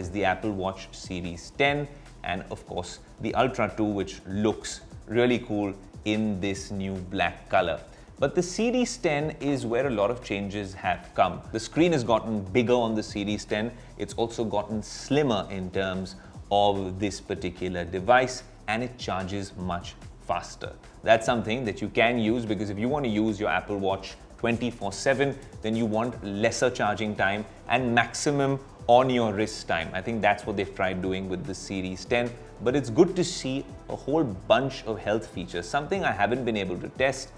is the Apple Watch Series 10 and of course the Ultra 2, which looks really cool in this new black color. But the Series 10 is where a lot of changes have come. The screen has gotten bigger on the Series 10. It's also gotten slimmer in terms of this particular device, and it charges much faster. That's something that you can use, because if you want to use your Apple Watch 24/7, then you want lesser charging time and maximum on your wrist time. I think that's what they've tried doing with the Series 10, but it's good to see a whole bunch of health features. Something I haven't been able to test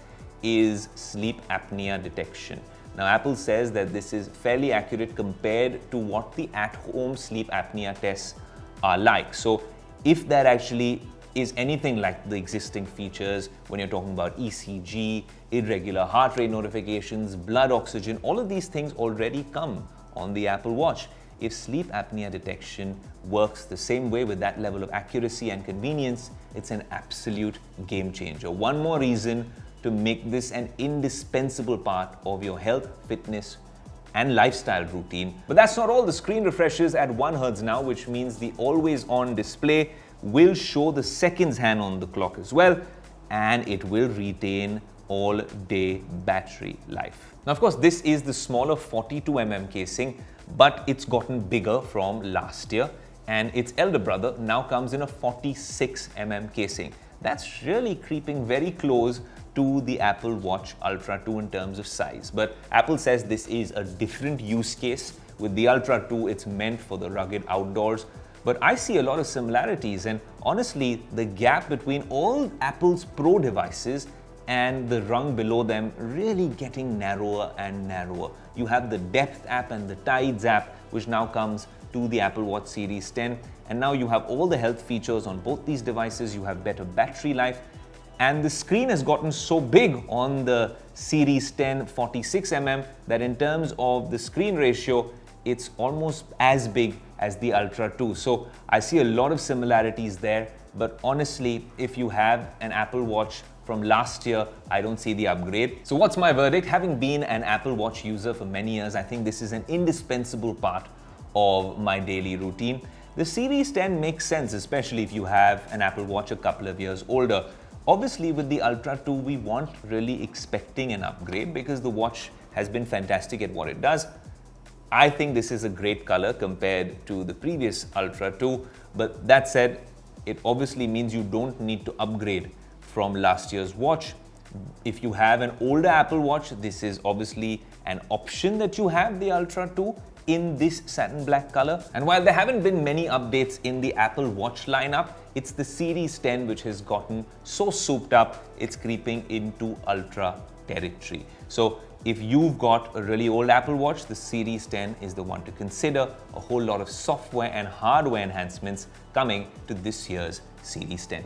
is sleep apnea detection. Now, Apple says that this is fairly accurate compared to what the at-home sleep apnea tests are like. So if that actually is anything like the existing features, when you're talking about ECG, irregular heart rate notifications, blood oxygen, all of these things already come on the Apple Watch. If sleep apnea detection works the same way with that level of accuracy and convenience, it's an absolute game changer. One more reason to make this an indispensable part of your health, fitness, and lifestyle routine. But that's not all. The screen refreshes at 1 Hz now, which means the always-on display will show the seconds hand on the clock as well, and it will retain all-day battery life. Now, of course, this is the smaller 42mm casing, but it's gotten bigger from last year, and its elder brother now comes in a 46mm casing. That's really creeping very close to the Apple Watch Ultra 2 in terms of size. But Apple says this is a different use case. With the Ultra 2, it's meant for the rugged outdoors. But I see a lot of similarities, and honestly, the gap between all Apple's Pro devices and the rung below them really getting narrower and narrower. You have the Depth app and the Tides app, which now comes to the Apple Watch Series 10. And now you have all the health features on both these devices. You have better battery life. And the screen has gotten so big on the Series 10 46mm that in terms of the screen ratio, it's almost as big as the Ultra 2. So I see a lot of similarities there. But honestly, if you have an Apple Watch from last year, I don't see the upgrade. So what's my verdict? Having been an Apple Watch user for many years, I think this is an indispensable part of my daily routine. The Series 10 makes sense, especially if you have an Apple Watch a couple of years older. Obviously, with the Ultra 2, we weren't really expecting an upgrade because the watch has been fantastic at what it does. I think this is a great color compared to the previous Ultra 2, but that said, it obviously means you don't need to upgrade from last year's watch. If you have an older Apple Watch, this is obviously an option that you have the Ultra 2 in this satin black color. And while there haven't been many updates in the Apple Watch lineup, it's the Series 10 which has gotten so souped up, it's creeping into Ultra territory. So if you've got a really old Apple Watch, the Series 10 is the one to consider. A whole lot of software and hardware enhancements coming to this year's Series 10.